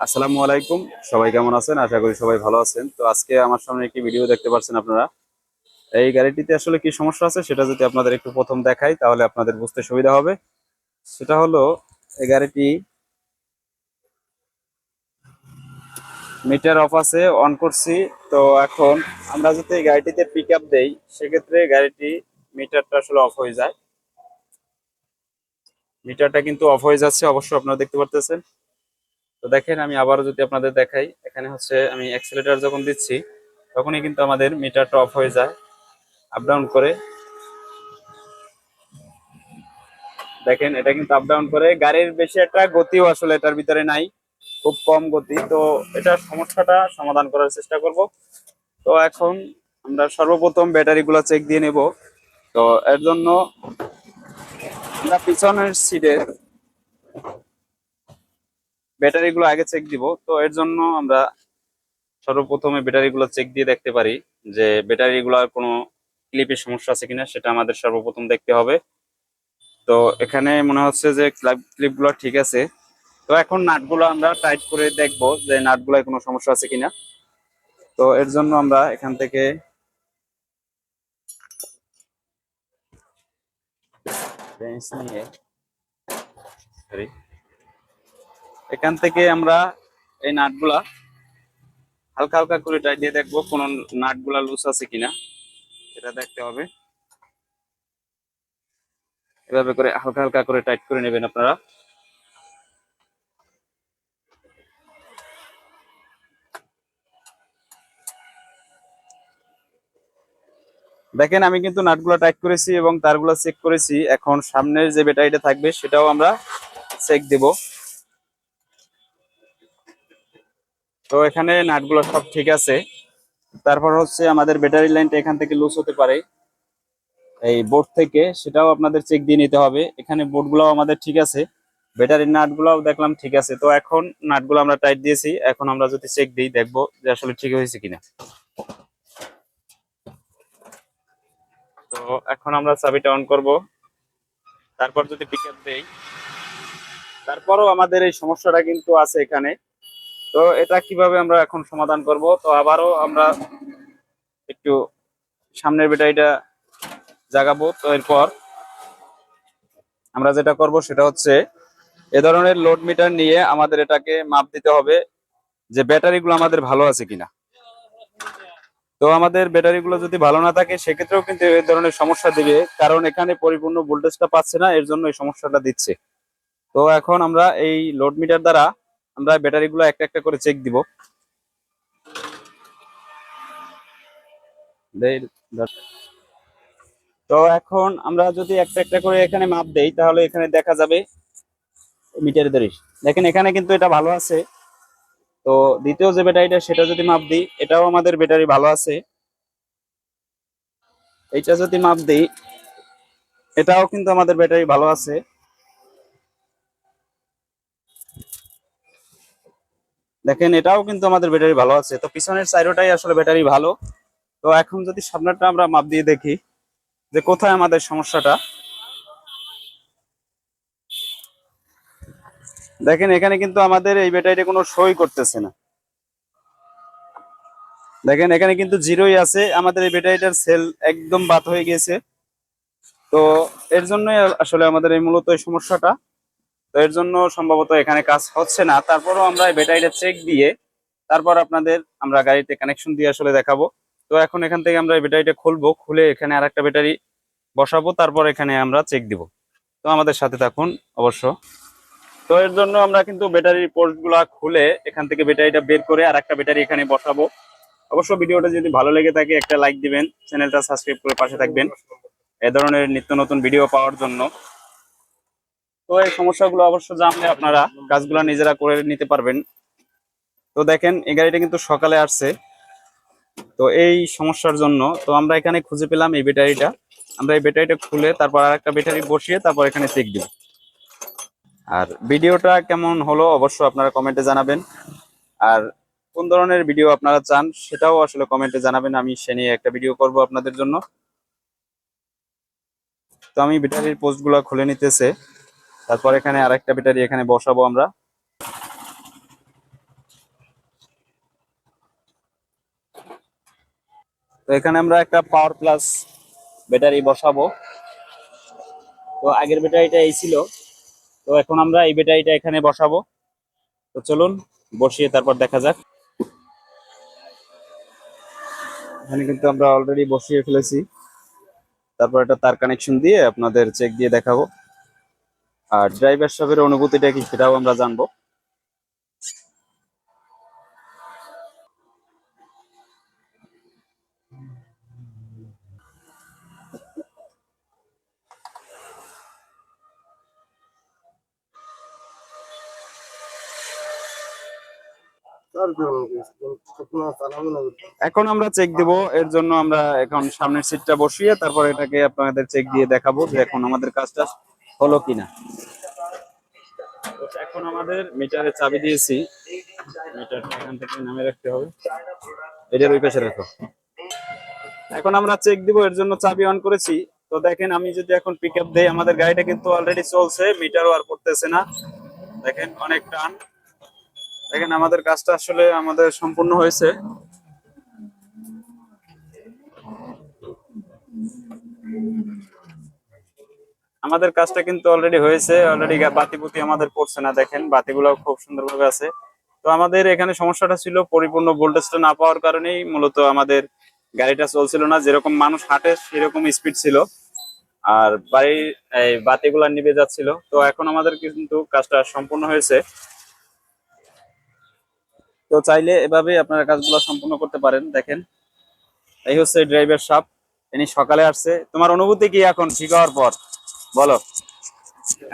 আসসালামু আলাইকুম। সবাই কেমন আছেন? আশা করি সবাই ভালো আছেন। তো আজকে আমার সামনে একটি ভিডিও দেখতে পাচ্ছেন আপনারা। এই গাড়িটিতে আসলে কি সমস্যা আছে সেটা যদি আপনাদের একটু প্রথম দেখাই তাহলে আপনাদের বুঝতে সুবিধা হবে। সেটা হলো এই গাড়িটি মিটার অফ আছে, অন করছি। তো এখন আমরা যদি এই গাড়িটিতে পিক আপ দেই সেক্ষেত্রে গাড়িটি মিটারটা আসলে অফ হয়ে যায়। মিটারটা কিন্তু অফ হয়ে যাচ্ছে, অবশ্যই আপনারা দেখতে পারতেছেন। তো দেখেন আমি আবারও যদি আপনাদের দেখাই, এখানে হচ্ছে আমি অ্যাক্সিলারেটর যখন দিচ্ছি তখনই কিন্তু আমাদের মিটারটা অফ হয়ে যায়, আপ ডাউন করে। দেখেন এটা কিন্তু আপ ডাউন করে, গাড়ির বেশি একটা গতিও আসলে এটার ভিতরে নাই, খুব কম গতি। তো এটার সমস্যাটা সমাধান করার চেষ্টা করব। তো এখন আমরা সর্বপ্রথম ব্যাটারি গুলা চেক দিয়ে নেব। তো এর জন্য আমরা পিছনের সিটের ব্যাটারি গুলো আগে চেক দিব। তো এর জন্য আমরা সর্বপ্রথমে ব্যাটারি গুলো চেক দিয়ে দেখতে পারি যে ব্যাটারি গুলার কোনো ক্লিপের সমস্যা আছে কিনা, সেটা আমাদের সর্বপ্রথম দেখতে হবে। তো এখানে মনে হচ্ছে যে ক্লিপ গুলো ঠিক আছে। তো এখন নাটগুলো আমরা টাইট করে দেখবো যে নাটগুলোয় কোনো সমস্যা আছে কিনা। তো এর জন্য আমরা এখান থেকে রেঞ্চ নিয়ে sorry, এখান থেকে আমরা এই নাটগুলা হালকা হালকা করে টাইট দিয়ে দেখবো কোন নাটগুলা লুজ আছে কিনা, সেটা দেখতে হবে। এভাবে করে হালকা হালকা করে টাইট করে নেবেন আপনারা। দেখেন আমি কিন্তু নাটগুলা টাইট করেছি এবং তারগুলা চেক করেছি। এখন সামনের যে ব্যাটারিটা থাকবে সেটাও আমরা চেক দেব। তো এখানে নাটগুলো সব ঠিক আছে। তারপর হচ্ছে আমাদের ব্যাটারি লাইনটা এখান থেকে লুজ হতে পারে এই বোর্ড থেকে, সেটাও আপনাদের চেক দিয়ে নিতে হবে। এখানে বোর্ড গুলাও আমাদের ঠিক আছে, ব্যাটারির নাট গুলাও দেখলাম ঠিক আছে। তো এখন নাট গুলো আমরা টাইট দিয়েছি, এখন আমরা যদি চেক দিই দেখবো যে আসলে ঠিক হয়েছে কিনা। তো এখন আমরা চাবিটা অন করব, তারপর যদি পিকআপ দেই, তারপরও আমাদের এই সমস্যাটা কিন্তু আছে এখানে। তো এটা কিভাবে আমরা এখন সমাধান করব? তো আবারও আমরা একটু সামনের ব্যাটারিটা জাগাবো। তো এরপর আমরা যেটা করব সেটা হচ্ছে এ ধরনের লোড মিটার নিয়ে আমাদের এটাকে মাপ দিতে হবে যে ব্যাটারি গুলো আমাদের ভালো আছে কিনা। তো আমাদের ব্যাটারি গুলো যদি ভালো না থাকে সেক্ষেত্রেও কিন্তু এই ধরনের সমস্যা দিবে, কারণ এখানে পরিপূর্ণ ভোল্টেজটা পাচ্ছে না, এর জন্য এই সমস্যাটা দিচ্ছে। তো এখন আমরা এই লোড মিটার দ্বারা আমরা ব্যাটারি গুলো একটা একটা করে চেক দিব। তো এখন আমরা যদি একটা একটা করে এখানে মাপ দেই তাহলে এখানে দেখা যাবে মিটারের দড়ি। দেখেন এখানে কিন্তু এটা ভালো আছে। তো দ্বিতীয় যে ব্যাটারিটা সেটা যদি মাপ দিই, এটাও আমাদের ব্যাটারি ভালো আছে। এইটা যদি মাপ দিই, এটাও কিন্তু আমাদের ব্যাটারি ভালো আছে। দেখেন এটাও কিন্তু আমাদের ব্যাটারি ভালো আছে। তো পিছনের সাইডটাই আসলে ব্যাটারি ভালো। তো এখন যদি সামনেরটা আমরা মাপ দিয়ে দেখি যে কোথায় আমাদের সমস্যাটা। দেখেন এখানে কিন্তু আমাদের এই ব্যাটারিটা কোনো সই করতেছে না। দেখেন এখানে কিন্তু জিরোই আছে, আমাদের এই ব্যাটারিটার সেল একদম বাদ হয়ে গেছে। তো এর জন্যই আসলে আমাদের এই মূলত এই সমস্যাটা। তো এর জন্য সম্ভবত এখানে কাজ হচ্ছে না। তারপরও আমরা এই ব্যাটারিটা চেক দিয়ে তারপর আপনাদের আমরা গাড়িতে কানেকশন দিয়ে আসলে দেখাবো। তো এখন এখান থেকে আমরা এই ব্যাটারিটা খুলবো, খুলে এখানে আরেকটা ব্যাটারি বসাবো, তারপর এখানে আমরা চেক দিব। তো আমাদের সাথে থাকুন অবশ্য। তো এর জন্য আমরা কিন্তু ব্যাটারির পোর্ট গুলা খুলে এখান থেকে ব্যাটারিটা বের করে আর একটা ব্যাটারি এখানে বসাবো। অবশ্য ভিডিওটা যদি ভালো লেগে থাকে একটা লাইক দিবেন, চ্যানেলটা সাবস্ক্রাইব করে পাশে থাকবেন এ ধরনের নিত্য নতুন ভিডিও পাওয়ার জন্য। তো এই সমস্যাগুলো অবশ্য জানলে আপনারা কাজগুলো নিজেরা করে নিতে পারবেন। তো দেখেন এই গাড়িটা কিন্তু সকালে আসছে, তো এই সমস্যার জন্য তো আমরা এখানে খুঁজে পেলাম এই ব্যাটারিটা। আমরা এই ব্যাটারিটা খুলে তারপর আর একটা ব্যাটারি বসিয়ে তারপর এখানে চেক দিব। আর ভিডিওটা কেমন হলো অবশ্য আপনারা কমেন্টে জানাবেন। আর কোন ধরনের ভিডিও আপনারা চান সেটাও আসলে কমেন্টে জানাবেন, আমি সে নিয়ে একটা ভিডিও করব আপনাদের জন্য। তো আমি ব্যাটারির পোস্ট গুলা খুলে নিতেছে, তারপর এখানে আরেকটা ব্যাটারি এখানে বসাবো আমরা। তো এখানে আমরা একটা পাওয়ার প্লাস ব্যাটারি বসাবো। তো আগের ব্যাটারিটা এই ছিল, তো এখন আমরা এই ব্যাটারিটা এখানে বসাবো। তো চলুন বসিয়ে তারপর দেখা যাক। এখানে কিন্তু আমরা অলরেডি বসিয়ে ফেলেছি, তারপর এটা তার কানেকশন দিয়ে আপনাদের চেক দিয়ে দেখাবো। আর ড্রাইভার সাহেবের অনুভূতিটা কি সেটাও আমরা জানবো। এখন আমরা চেক দিব, এর জন্য আমরা এখন সামনের সিটটা বসিয়ে তারপর এটাকে আপনাদের চেক দিয়ে দেখাবো যে এখন আমাদের কাজটা হলো কিনা। তো এখন আমাদের মিটারে চাবি দিয়েছি, মিটারটা এখান থেকে নামে রাখতে হবে, এটার ওই পাশে রাখো। এখন আমরা চেক দিব, এর জন্য চাবি অন করেছি। তো দেখেন আমি যদি এখন পিক আপ দেই, আমাদের গাড়িটা কিন্তু অলরেডি চলছে, মিটারও আর পড়তেছে না। দেখেন অনেক টান। দেখেন আমাদের কাজটা আসলে আমাদের সম্পূর্ণ হয়েছে। আমাদের কাজটা কিন্তু অলরেডি হয়েছে, অলরেডি বাতিবুতি আমাদের পড়ছে না, দেখেন বাতিগুলো খুব সুন্দরভাবে আছে। তো আমাদের এখানে সমস্যাটা ছিল পরিপূর্ণ ভোল্টেজটা না পাওয়ার কারণেই মূলত আমাদের গাড়িটা চলছিল না, যেরকম মানুষ হাঁটে সেরকম স্পিড ছিল, আর বাড়ির এই বাতিগুলা নিভে যাচ্ছিল। তো এখন আমাদের কিন্তু কাজটা সম্পূর্ণ হয়েছে। তো চাইলে এভাবে আপনারা কাজগুলো সম্পূর্ণ করতে পারেন। দেখেন এই হচ্ছে ড্রাইভার সাহেব, ইনি সকালে আসছে। তোমার অনুভূতি কি এখন ঠিক হওয়ার পর, বলো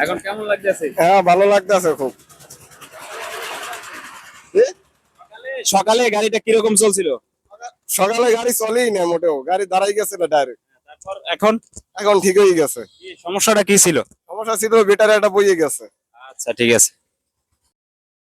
এখন কেমন লাগতেছে? হ্যাঁ, ভালো লাগতেছে খুব। সকালে গাড়িটা কিরকম চলছিল? সকালে গাড়ি চলেই না মোটেও, গাড়ি দাঁড়াই গেছে না ডাইরেক্ট। তারপর এখন এখন ঠিক হয়ে গেছে। সমস্যাটা কি ছিল? সমস্যা ছিল ব্যাটারি একটা বইয়ে গেছে। আচ্ছা ঠিক আছে।